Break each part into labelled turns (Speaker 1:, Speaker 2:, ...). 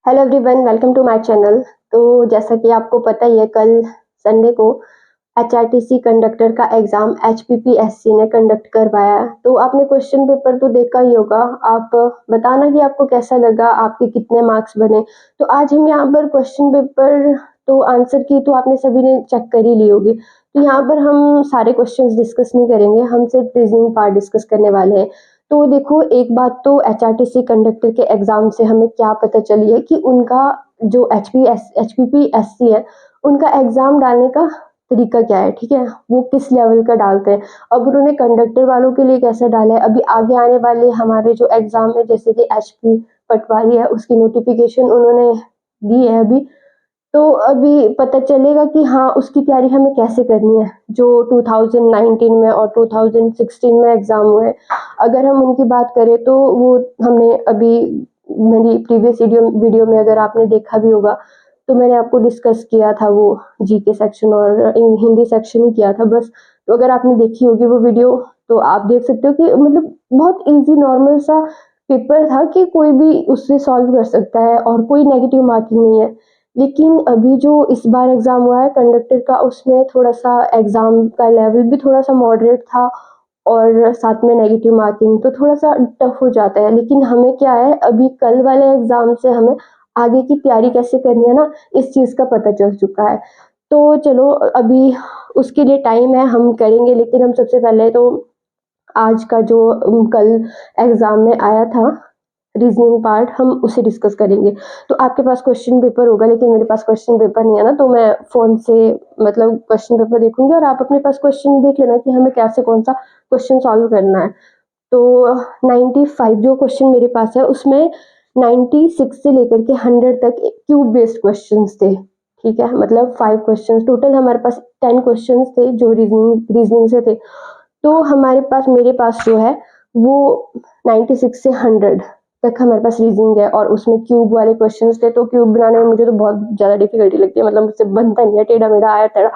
Speaker 1: Hello everyone, welcome to my channel. तो जैसा कि आपको पता ही है, कल संडे को एचआरटीसी कंडक्टर का एग्ज़ाम एचपीपीएससी ने कंडक्ट करवाया। तो आपने क्वेश्चन पेपर तो देखा ही होगा। आप बताना कि आपको कैसा लगा, आपके कितने मार्क्स बने। तो आज हम यहाँ पर क्वेश्चन पेपर तो आंसर की तो आपने सभी ने चेक कर ही ली होगी। तो यहाँ पर हम सारे क्वेश्चंस डिस्कस नहीं करेंगे, हम सिर्फ रीजनिंग पार्ट डिस्कस करने वाले हैं। तो देखो, एक बात तो एचआरटीसी कंडक्टर के एग्जाम से हमें क्या पता चली है कि उनका जो एचपीपीएससी है, उनका एग्जाम डालने का तरीका क्या है। ठीक है, वो किस लेवल का डालते हैं। अब उन्होंने कंडक्टर वालों के लिए कैसा डाला है, अभी आगे आने वाले हमारे जो एग्जाम है, जैसे कि एचपी पटवारी है, उसकी नोटिफिकेशन उन्होंने दी है अभी। तो अभी पता चलेगा कि हाँ, उसकी तैयारी हमें कैसे करनी है, जो 2019 में और 2016 में एग्जाम हुए। अगर हम उनकी बात करें तो वो हमने अभी मेरी प्रीवियस वीडियो में अगर आपने देखा भी होगा, तो मैंने आपको डिस्कस किया था वो जीके सेक्शन और हिंदी सेक्शन ही किया था बस। तो अगर आपने देखी होगी वो वीडियो, तो आप देख सकते हो कि मतलब बहुत इजी नॉर्मल सा पेपर था कि कोई भी उससे सॉल्व कर सकता है और कोई नेगेटिव मार्किंग नहीं है। लेकिन अभी जो इस बार एग्जाम हुआ है कंडक्टर का, उसमें थोड़ा सा एग्जाम का लेवल भी थोड़ा सा मॉडरेट था और साथ में नेगेटिव मार्किंग, तो थोड़ा सा टफ हो जाता है। लेकिन हमें क्या है, अभी कल वाले एग्जाम से हमें आगे की तैयारी कैसे करनी है ना, इस चीज़ का पता चल चुका है। तो चलो, अभी उसके लिए टाइम है, हम करेंगे। लेकिन हम सबसे पहले तो आज का जो कल एग्जाम में आया था रीजनिंग पार्ट, हम उसे डिस्कस करेंगे। तो आपके पास क्वेश्चन पेपर होगा, लेकिन मेरे पास क्वेश्चन पेपर नहीं है ना, तो मैं फोन से मतलब क्वेश्चन पेपर देखूंगी और आप अपने पास क्वेश्चन देख लेना कि हमें कैसे कौन सा क्वेश्चन सॉल्व करना है। तो 95 जो क्वेश्चन मेरे पास है, उसमें 96 से लेकर के 100 तक क्यूब बेस्ड क्वेश्चंस थे। ठीक है, मतलब 5 क्वेश्चंस टोटल हमारे पास 10 क्वेश्चंस थे जो रीजनिंग से थे। तो हमारे पास मेरे पास जो है वो 96 से 100 तक हमारे पास रीजनिंग है और उसमें क्यूब वाले क्वेश्चंस थे। तो क्यूब बनाने में मुझे तो बहुत ज़्यादा डिफिकल्टी लगती है, मतलब मुझसे बनता नहीं है, टेढ़ा मेढ़ा आया टेढ़ा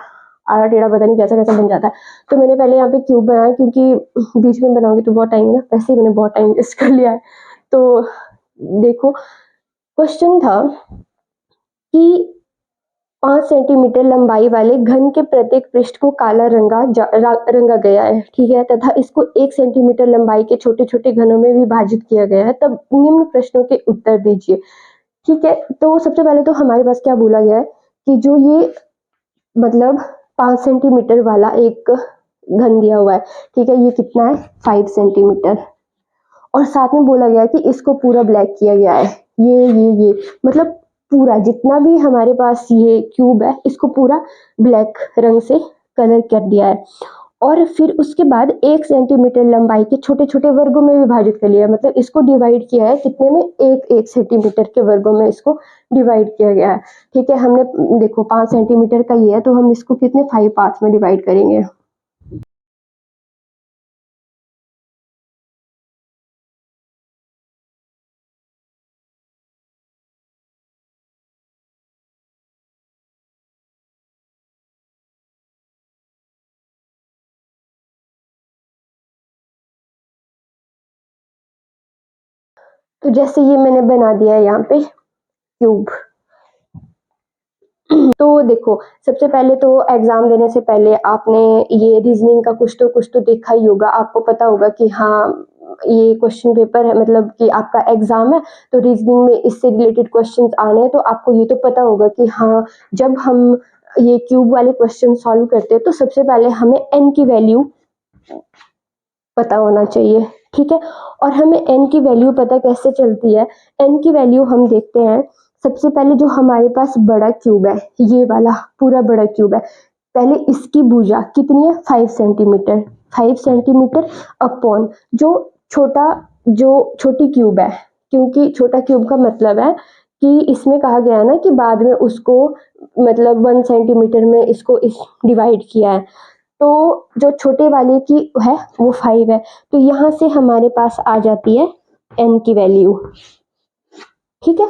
Speaker 1: आड़ा टेढ़ा पता नहीं कैसा कैसा बन जाता है। तो मैंने पहले यहाँ पे क्यूब बनाया, क्योंकि बीच में बनाऊंगी तो बहुत टाइम है ना, वैसे ही मैंने बहुत टाइम वेस्ट कर लिया है। तो देखो, क्वेश्चन था कि 5 सेंटीमीटर लंबाई वाले घन के प्रत्येक पृष्ठ को काला रंगा गया है। ठीक है, तथा इसको 1 सेंटीमीटर लंबाई के छोटे छोटे घनों में विभाजित किया गया है। तब निम्न प्रश्नों के उत्तर दीजिए। ठीक है, तो सबसे पहले तो हमारे पास क्या बोला गया है कि जो ये मतलब 5 सेंटीमीटर वाला एक घन दिया हुआ है। ठीक है, ये कितना है, 5 सेंटीमीटर। और साथ में बोला गया है कि इसको पूरा ब्लैक किया गया है। ये मतलब पूरा जितना भी हमारे पास ये क्यूब है, इसको पूरा ब्लैक रंग से कलर कर दिया है। और फिर उसके बाद 1 सेंटीमीटर लंबाई के छोटे छोटे वर्गों में विभाजित कर लिया है। मतलब इसको डिवाइड किया है कितने में, 1 सेंटीमीटर के वर्गों में इसको डिवाइड किया गया है। ठीक है, हमने देखो 5 सेंटीमीटर का ये है, तो हम इसको कितने 5 पार्ट्स में डिवाइड करेंगे। तो जैसे ये मैंने बना दिया है यहाँ पे क्यूब। तो देखो, सबसे पहले तो एग्जाम देने से पहले आपने ये रीजनिंग का कुछ तो देखा ही होगा। आपको पता होगा कि हाँ, ये क्वेश्चन पेपर है, मतलब कि आपका एग्जाम है, तो रीजनिंग में इससे रिलेटेड क्वेश्चंस आने हैं। तो आपको ये तो पता होगा कि हाँ, जब हम ये क्यूब वाले क्वेश्चन सॉल्व करते हैं तो सबसे पहले हमें एन की वैल्यू पता होना चाहिए। ठीक है, और हमें एन की वैल्यू पता कैसे चलती है, एन की वैल्यू हम देखते हैं। सबसे पहले जो हमारे पास बड़ा क्यूब है, ये वाला पूरा बड़ा क्यूब है, पहले इसकी भुजा कितनी है, 5 सेंटीमीटर। 5 सेंटीमीटर अपॉन जो छोटी क्यूब है, क्योंकि छोटा क्यूब का मतलब है कि इसमें कहा गया है ना कि बाद में उसको मतलब 1 सेंटीमीटर में इसको इस डिवाइड किया है। तो जो छोटे वाले की है वो 5 है। तो यहाँ से हमारे पास आ जाती है n की वैल्यू। ठीक है,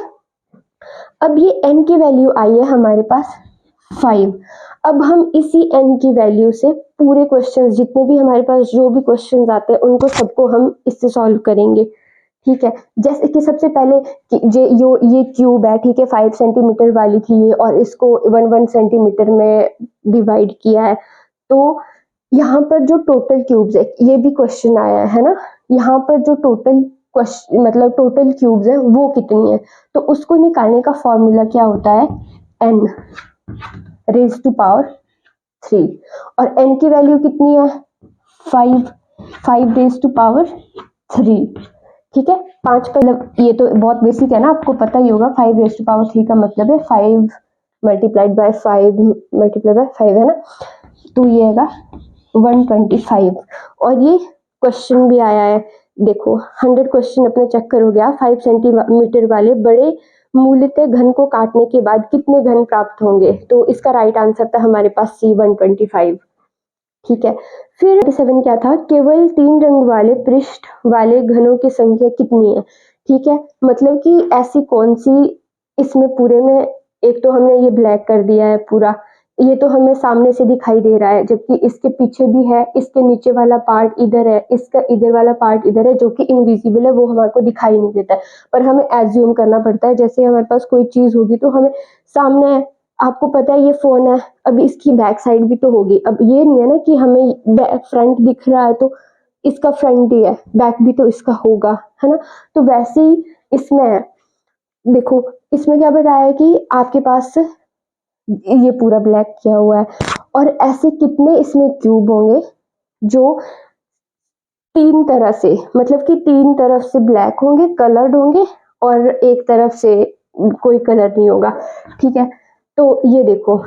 Speaker 1: अब ये n की वैल्यू आई है हमारे पास 5। अब हम इसी n की वैल्यू से पूरे क्वेश्चन, जितने भी हमारे पास जो भी क्वेश्चन आते हैं, उनको सबको हम इससे सॉल्व करेंगे। ठीक है। जैसे कि सबसे पहले ये क्यूब है, ठीक है, 5 सेंटीमीटर वाली थी ये, और इसको 1 सेंटीमीटर में डिवाइड किया है। तो यहाँ पर जो टोटल क्यूब्स है, ये भी क्वेश्चन आया है ना, यहाँ पर जो टोटल क्वेश्चन मतलब टोटल क्यूब्स है वो कितनी है, तो उसको निकालने का फॉर्मूला क्या होता है, n रेज टू पावर 3, और n की वैल्यू कितनी है, 5 रेज टू पावर 3, ठीक है। 5 का ये तो बहुत बेसिक है ना, आपको पता ही होगा, 5 रेज टू पावर 3 का मतलब है 5 मल्टीप्लाइड बाय 5 मल्टीप्लाइड बाय 5 है ना, तो ये आएगा 125। और ये क्वेश्चन भी आया है, देखो 100 क्वेश्चन अपने चक्कर हो गया। 5 सेंटीमीटर वाले बड़े मूलतः घन को काटने के बाद कितने घन प्राप्त होंगे, तो इसका राइट आंसर था हमारे पास C 125, ठीक है। फिर 7 क्या था, केवल 3 रंग वाले पृष्ठ वाले घनों की संख्या कितनी है, ठीक है। मतलब कि ऐसी कौन सी, इसमें पूरे में, एक तो हमने ये ब्लैक कर दिया है पूरा, ये तो हमें सामने से दिखाई दे रहा है, जबकि इसके पीछे भी है, इसके नीचे वाला पार्ट इधर है, इसका इधर वाला पार्ट इधर है, जो कि इनविजिबल है, वो हमारे को दिखाई नहीं देता है, पर हमें एज्यूम करना पड़ता है। जैसे हमारे पास कोई चीज होगी तो हमें सामने, आपको पता है ये फोन है, अब इसकी बैक साइड भी तो होगी, अब ये नहीं है ना कि हमें फ्रंट दिख रहा है तो इसका फ्रंट ही है, बैक भी तो इसका होगा, है ना। तो वैसे ही इसमें है, देखो इसमें क्या बताया है कि आपके पास ये पूरा ब्लैक किया हुआ है, और ऐसे कितने इसमें क्यूब होंगे जो 3 तरह से, मतलब कि 3 तरफ से ब्लैक होंगे, कलर्ड होंगे, और एक तरफ से कोई कलर नहीं होगा, ठीक है। तो ये देखो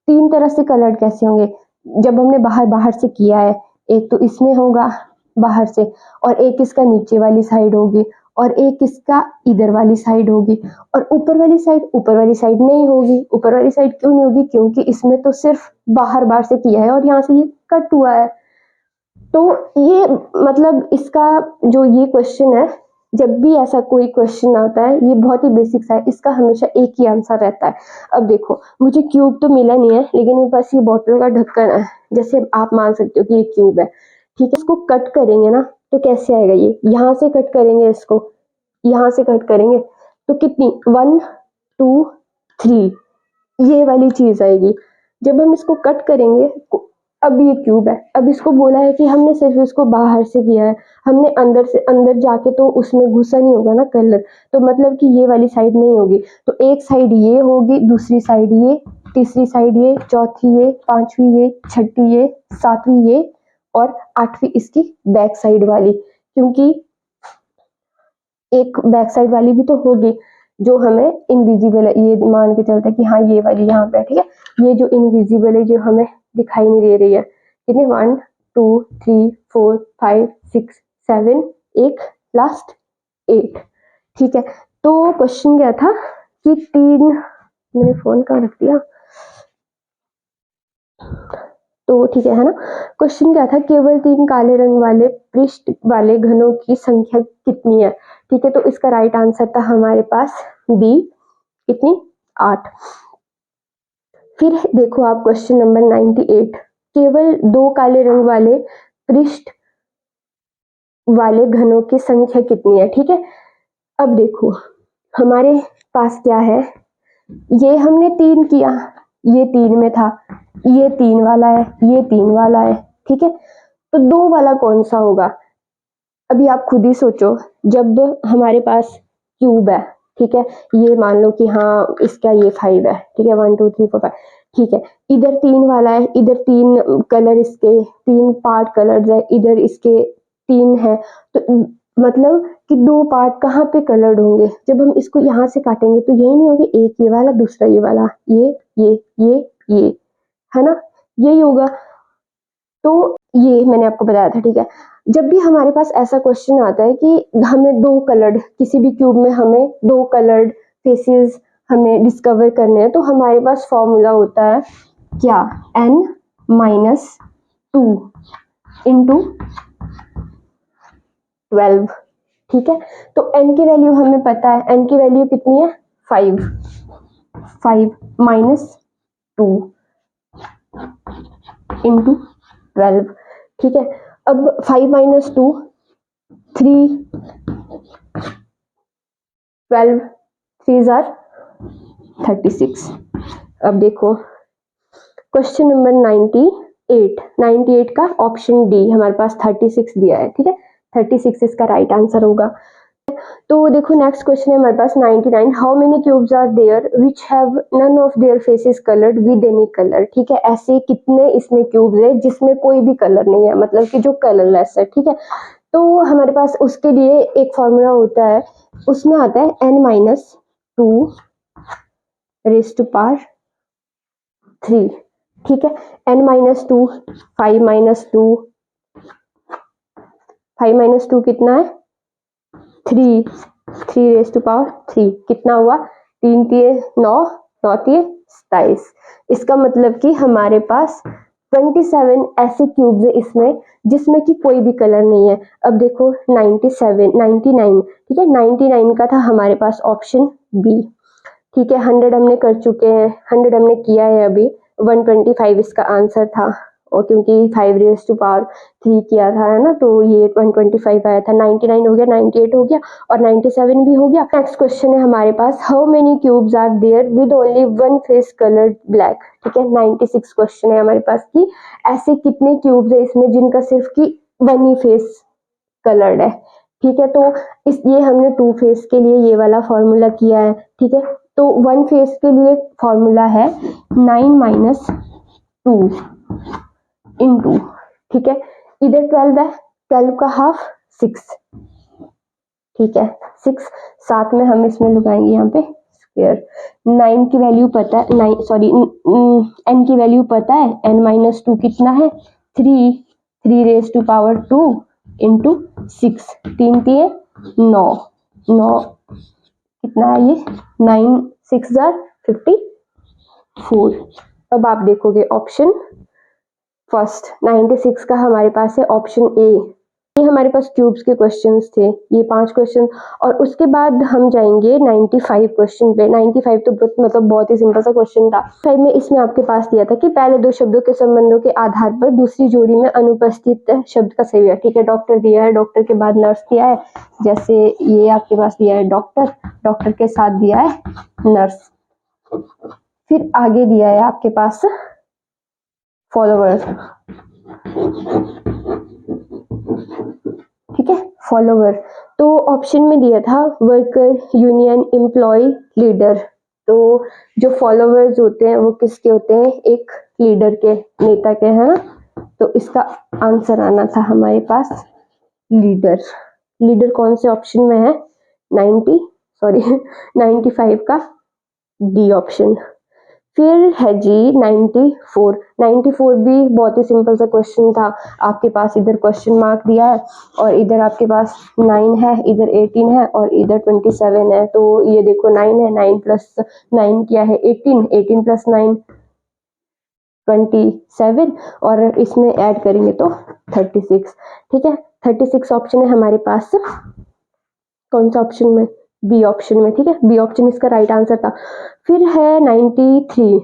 Speaker 1: 3 तरह से कलर्ड कैसे होंगे, जब हमने बाहर से किया है, एक तो इसमें होगा बाहर से, और एक इसका नीचे वाली साइड होगी, और एक इसका इधर वाली साइड होगी, और ऊपर वाली साइड नहीं होगी। ऊपर वाली साइड क्यों नहीं होगी, क्योंकि इसमें तो सिर्फ बाहर से किया है और यहाँ से ये कट हुआ है। तो ये मतलब इसका जो ये क्वेश्चन है, जब भी ऐसा कोई क्वेश्चन आता है, ये बहुत ही बेसिक सा है, इसका हमेशा एक ही आंसर रहता है। अब देखो मुझे क्यूब तो मिला नहीं है, लेकिन मेरे पास ये बोतल का ढक्कन है, जैसे आप मान सकते हो कि ये क्यूब है, ठीक है। इसको कट करेंगे ना तो कैसे आएगा, ये यहाँ से कट करेंगे, इसको यहाँ से कट करेंगे तो कितनी 1 2 3 ये वाली चीज आएगी। जब हम इसको कट करेंगे, अब ये क्यूब है, अब इसको बोला है कि हमने सिर्फ इसको बाहर से किया है, हमने अंदर से अंदर जाके तो उसमें घुसा नहीं होगा ना कलर, तो मतलब कि ये वाली साइड नहीं होगी, तो एक साइड ये होगी, दूसरी साइड ये, तीसरी साइड ये, चौथी ये, पांचवी ये, छठी ये, सातवीं ये, और आठवीं इसकी बैक साइड वाली, क्योंकि एक बैक साइड वाली भी तो होगी जो हमें इनविजिबल है, ये मान के चलता है कि हाँ ये वाली यहाँ पे, ठीक है। ये जो इनविजिबल है, जो हमें दिखाई नहीं दे रही है, कितने 1 2 3 4 5 6 7, एक लास्ट 8, ठीक है। तो क्वेश्चन क्या था कि 3, मैंने फोन कहाँ रख दिया, तो ठीक है ना। क्वेश्चन क्या था, केवल 3 काले रंग वाले पृष्ठ वाले घनों की संख्या कितनी है, ठीक है। तो इसका राइट आंसर था हमारे पास बी, कितनी 8। फिर देखो आप क्वेश्चन नंबर 98, केवल 2 काले रंग वाले पृष्ठ वाले घनों की संख्या कितनी है, ठीक है। अब देखो हमारे पास क्या है, ये हमने 3 किया, ये 3 में था, ये 3 वाला है, ये 3 वाला है, ठीक है। तो 2 वाला कौन सा होगा, अभी आप खुद ही सोचो। जब हमारे पास क्यूब है, ठीक है, ये मान लो कि हाँ इसका ये 5 है, ठीक है, 1 2 3 4 5, ठीक है। इधर 3 वाला है, इधर 3 कलर, इसके 3 पार्ट कलर्स है, इधर इसके 3 है, तो मतलब कि 2 पार्ट कहाँ पे कलर्ड होंगे, जब हम इसको यहाँ से काटेंगे तो यही नहीं होगी, एक ये वाला, दूसरा ये वाला, ये है ना, यही होगा। तो ये मैंने आपको बताया था, ठीक है। जब भी हमारे पास ऐसा क्वेश्चन आता है कि हमें 2 कलर्ड, किसी भी क्यूब में हमें 2 कलर्ड फेसेस हमें डिस्कवर करने हैं, तो हमारे पास फॉर्मूला होता है क्या, n-2 इंटू 12, ठीक है। तो n की वैल्यू हमें पता है, n की वैल्यू कितनी है 5 माइनस 2 इंटू 12, ठीक है। अब 5 माइनस 2 3 12 3s are 36। अब देखो क्वेश्चन नंबर 98 का ऑप्शन डी हमारे पास 36 दिया है, ठीक है, 36 इसका राइट आंसर होगा। तो देखो नेक्स्ट क्वेश्चन है हमारे पास 99, how many cubes are there which have none of their faces coloured with any colour, ठीक है, ऐसे कितने इसमें क्यूब्स है जिसमें कोई भी कलर नहीं है, मतलब कि जो कलरलेस है, ठीक है। तो हमारे पास उसके लिए एक फॉर्मूला होता है, उसमें आता है n-2 रेज़ टू पावर 3, ठीक है, n-2 5 - 2 कितना है 3 रेज़ टू पावर 3 कितना हुआ 3 तिये 9 9 तिये 27। इसका मतलब कि हमारे पास 27 ऐसे क्यूब्स है इसमें जिसमें कि कोई भी कलर नहीं है। अब देखो 99, ठीक है, 99 का था हमारे पास ऑप्शन बी, ठीक है, 100 हमने कर चुके हैं, 100 हमने किया है अभी, 125 इसका आंसर था, और क्योंकि 5 रेज़ टू पावर 3 किया था, है ना, तो ये 125 आया था। 99 हो गया, 98 हो गया और 97 भी हो गया। नेक्स्ट क्वेश्चन है हमारे पास, how many cubes are there with only one face coloured black, ठीक है, 96 क्वेश्चन है हमारे पास कि ऐसे कितने क्यूब्स है इसमें जिनका सिर्फ की वन ही फेस कलर्ड है, ठीक है। तो ये हमने 2 फेस के लिए ये वाला फॉर्मूला किया है, ठीक है। तो 1 फेस के लिए फॉर्मूला है 9 - 2 इंटू, ठीक है, इधर 12 है, 12 का हाफ 6, ठीक है, 6 साथ में हम इसमें लगाएंगे यहाँ पे स्क्वायर। 9 की वैल्यू पता है, n की वैल्यू पता है, n-2 कितना है 3 रेज़ टू पावर 2 इंटू 6, 3 तिये 9 कितना है ये 9 6 54। अब आप देखोगे ऑप्शन फर्स्ट 96 का हमारे पास है ऑप्शन ए। ये हमारे पास क्यूब्स के क्वेश्चंस थे, ये 5 क्वेश्चन, और उसके बाद हम जाएंगे 95 क्वेश्चन पे। 95 तो मतलब बहुत ही सिंपल सा क्वेश्चन था। 5 में इसमें आपके पास दिया था कि पहले 2 शब्दों के संबंधों के आधार पर दूसरी जोड़ी में अनुपस्थित शब्द का सही है, ठीक है। डॉक्टर दिया है, डॉक्टर के बाद नर्स दिया है, जैसे ये आपके पास दिया है डॉक्टर के साथ दिया है नर्स, फिर आगे दिया है आपके पास फॉलोअर, ठीक है, फॉलोअर। तो ऑप्शन में दिया था वर्कर, यूनियन, एम्प्लॉय, लीडर। तो जो फॉलोअर्स होते हैं वो किसके होते हैं, एक लीडर के, नेता के, है ना। तो इसका आंसर आना था हमारे पास लीडर कौन से ऑप्शन में है 95 का डी ऑप्शन। फिर है जी 94 भी बहुत ही सिंपल सा क्वेश्चन था। आपके पास इधर क्वेश्चन मार्क दिया है और इधर आपके पास 9 है, इधर 18 है और इधर 27 है। तो ये देखो 9 है, 9 प्लस 9 क्या है 18 प्लस 9 27 और इसमें ऐड करेंगे तो 36, ठीक है। 36 ऑप्शन है हमारे पास, कौन सा ऑप्शन में, बी ऑप्शन में, ठीक है, बी ऑप्शन इसका राइट आंसर था। फिर है 93,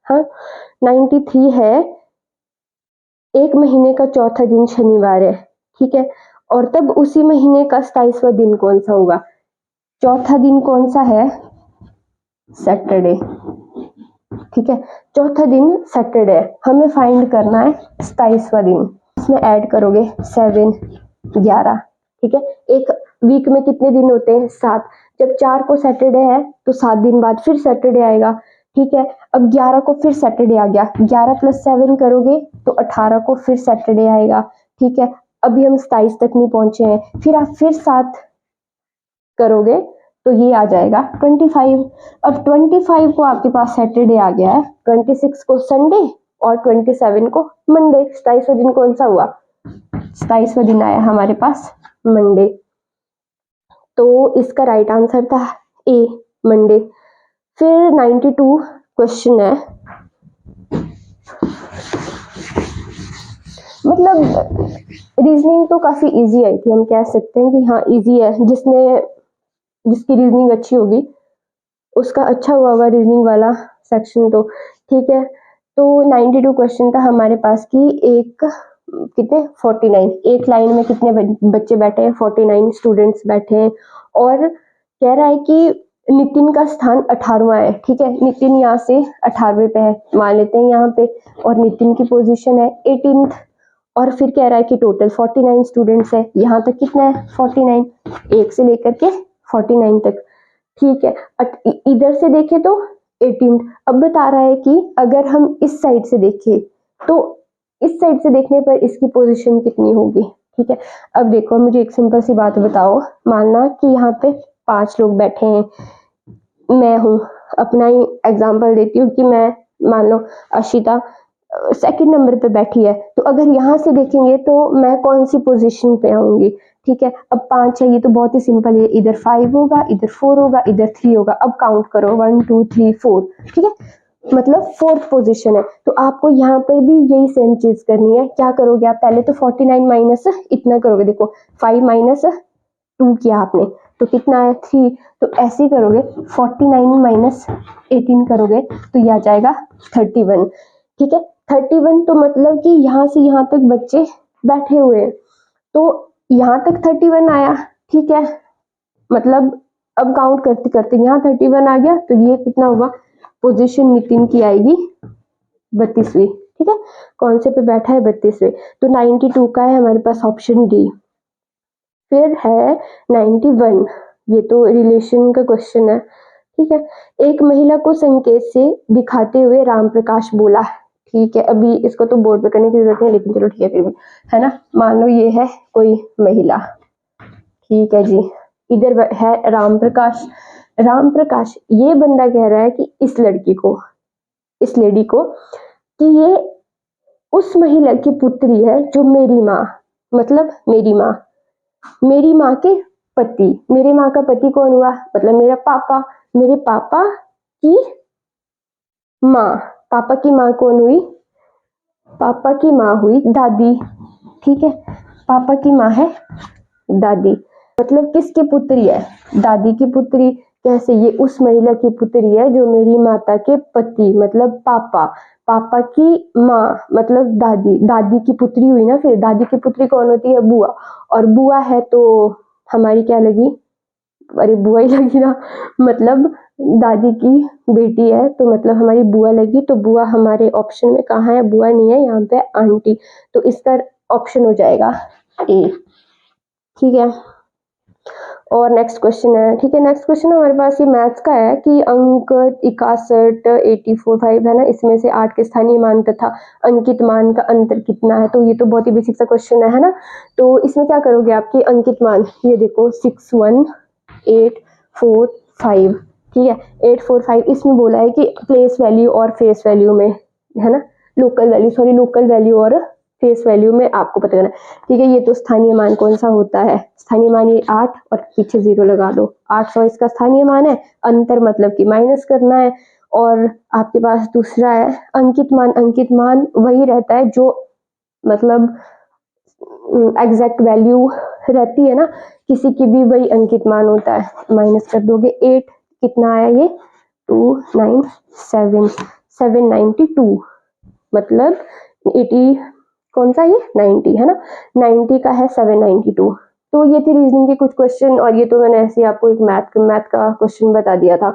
Speaker 1: हाँ 93 है, एक महीने का चौथा दिन शनिवार है, ठीक है, और तब उसी महीने का 27वां दिन कौन सा होगा, चौथा दिन कौन सा है सैटरडे, ठीक है, चौथा दिन सैटरडे, हमें फाइंड करना है 27वां दिन। इसमें ऐड करोगे 7 11, ठीक है। एक वीक में कितने दिन होते हैं 7, जब 4 को सैटरडे है तो 7 दिन बाद फिर सैटरडे आएगा, ठीक है। अब 11 को फिर सैटरडे आ गया, 11 + 7 करोगे तो 18 को फिर सैटरडे आएगा, ठीक है। अभी हम 27 तक नहीं पहुंचे हैं, फिर आप फिर 7 करोगे तो ये आ जाएगा 25। अब 25 को आपके पास सैटरडे आ गया है, 26 को संडे और 27 को मंडे। 27वां दिन कौन सा हुआ, 27वां दिन आया हमारे पास मंडे। तो इसका राइट आंसर था ए मंडे। फिर 92 क्वेश्चन है, मतलब रीजनिंग तो काफी इजी आई थी, हम कह सकते हैं कि हाँ इजी है, जिसकी रीजनिंग अच्छी होगी उसका अच्छा हुआ होगा रीजनिंग वाला सेक्शन, तो ठीक है। तो 92 क्वेश्चन था हमारे पास कि एक कितने 49, एक लाइन में कितने बच्चे बैठे हैं, 49 स्टूडेंट्स बैठे हैं और कह रहा है कि नितिन का स्थान 18वां है, ठीक है, नितिन यहाँ से 18वें पे है मान लेते हैं यहाँ पे, और नितिन की पोजीशन है 18th, और फिर कह रहा है कि टोटल 49 स्टूडेंट्स है, यहाँ तक कितना है 49, 1 से लेकर के 49 तक, ठीक है। इधर से देखें तो 18th, अब बता रहा है कि अगर हम इस साइड से देखें तो इस साइड से देखने पर इसकी पोजीशन कितनी होगी, ठीक है। अब देखो मुझे एक सिंपल सी बात बताओ, मानना कि यहाँ पे 5 लोग बैठे हैं, मैं हूँ, अपना ही एग्जांपल देती हूँ कि मैं मान लो अशिता सेकंड नंबर पे बैठी है, तो अगर यहाँ से देखेंगे तो मैं कौन सी पोजीशन पे आऊंगी, ठीक है। अब 5 है, ये तो बहुत ही सिंपल है, इधर 5 होगा, इधर 4 होगा, इधर 3 होगा, अब काउंट करो 1 2 3 4, ठीक है, मतलब 4th पोजीशन है। तो आपको यहाँ पर भी यही सेम चीज करनी है, क्या करोगे आप, पहले तो 49 माइनस इतना करोगे, देखो 5 माइनस 2 किया आपने तो कितना है 3, तो ऐसे ही करोगे 49 माइनस 18 करोगे तो ये आ जाएगा 31, ठीक है। 31 तो मतलब कि यहाँ से यहाँ तक बच्चे बैठे हुए हैं, तो यहाँ तक 31 आया, ठीक है, मतलब अब काउंट करते करते यहाँ 31 आ गया, तो ये कितना होगा, पोजीशन नितिन की आएगी 32वीं, ठीक है, कौन से पे बैठा है 32वीं, तो 92 का है हमारे पास ऑप्शन डी। फिर है 91, ये तो रिलेशन का क्वेश्चन है, ठीक है। एक महिला को संकेत से दिखाते हुए राम प्रकाश बोला, ठीक है, अभी इसको तो बोर्ड पे करने की जरूरत नहीं, लेकिन चलो ठीक है फिर भी, है ना, मान लो ये है कोई महिला, ठीक है जी, इधर है राम प्रकाश, राम प्रकाश ये बंदा कह रहा है कि इस लड़की को, इस लेडी को, कि ये उस महिला की पुत्री है जो मेरी माँ, मतलब मेरी माँ के पति, मेरी माँ का पति कौन हुआ, मतलब मेरा पापा, मेरे पापा की माँ, पापा की माँ कौन हुई, पापा की माँ हुई दादी, ठीक है, पापा की माँ है दादी, मतलब किसकी पुत्री है, दादी की पुत्री, कैसे, ये उस महिला की पुत्री है जो मेरी माता के पति मतलब पापा, पापा की माँ मतलब दादी, दादी की पुत्री हुई ना, फिर दादी की पुत्री कौन होती है, बुआ, और बुआ है तो हमारी क्या लगी, अरे बुआ ही लगी ना, मतलब दादी की बेटी है तो मतलब हमारी बुआ लगी, तो बुआ हमारे ऑप्शन में कहाँ है, बुआ नहीं है यहाँ पे, आंटी, तो इसका ऑप्शन हो जाएगा ए, ठीक है। और नेक्स्ट क्वेश्चन है, ठीक है, नेक्स्ट क्वेश्चन हमारे पास ये मैथ्स का है कि अंक 61 84 है ना, इसमें से 8 के स्थानीय मान तथा अंकित मान का अंतर कितना है, तो ये तो बहुत ही बेसिक सा क्वेश्चन है ना, तो इसमें क्या करोगे आपके अंकित मान, ये देखो 6 1 8 4 5, ठीक है, 8 4 5, इसमें बोला है कि प्लेस वैल्यू और फेस वैल्यू में, है ना, लोकल वैल्यू और फेस वैल्यू में आपको पता करना, ठीक है। ये तो स्थानीय मान कौन सा होता है, स्थानीय मान ये 8 और पीछे 0 लगा दो, 800 इसका स्थानीय मान है, अंतर मतलब कि माइनस करना है, और आपके पास दूसरा है अंकित मान, अंकित मान वही रहता है जो मतलब एग्जैक्ट वैल्यू रहती है ना, किसी की भी वही अंकित मान होता है, माइनस कर दोगे 8, कितना आया ये 297 792, मतलब 80 कौन सा ये 90 है ना, 90 का है 792, तो ये थी रीजनिंग के कुछ क्वेश्चन, और ये तो मैंने ऐसे आपको एक मैथ का क्वेश्चन बता दिया था।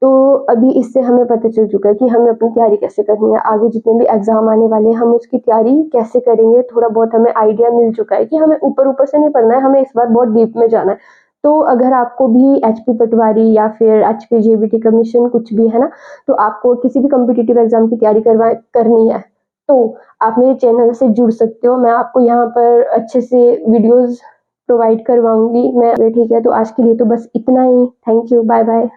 Speaker 1: तो अभी इससे हमें पता चल चुका है कि हमें अपनी तैयारी कैसे करनी है, आगे जितने भी एग्जाम आने वाले हैं हम उसकी तैयारी कैसे करेंगे, थोड़ा बहुत हमें आइडिया मिल चुका है कि हमें ऊपर ऊपर से नहीं पढ़ना है, हमें इस बार बहुत डीप में जाना है। तो अगर आपको भी एचपी पटवारी या फिर एचपी जेबीटी कमीशन कुछ भी है ना, तो आपको किसी भी कॉम्पिटिटिव एग्जाम की तैयारी करनी है तो आप मेरे चैनल से जुड़ सकते हो, मैं आपको यहाँ पर अच्छे से वीडियोस प्रोवाइड करवाऊंगी मैं, ठीक है। तो आज के लिए तो बस इतना ही, थैंक यू, बाय बाय।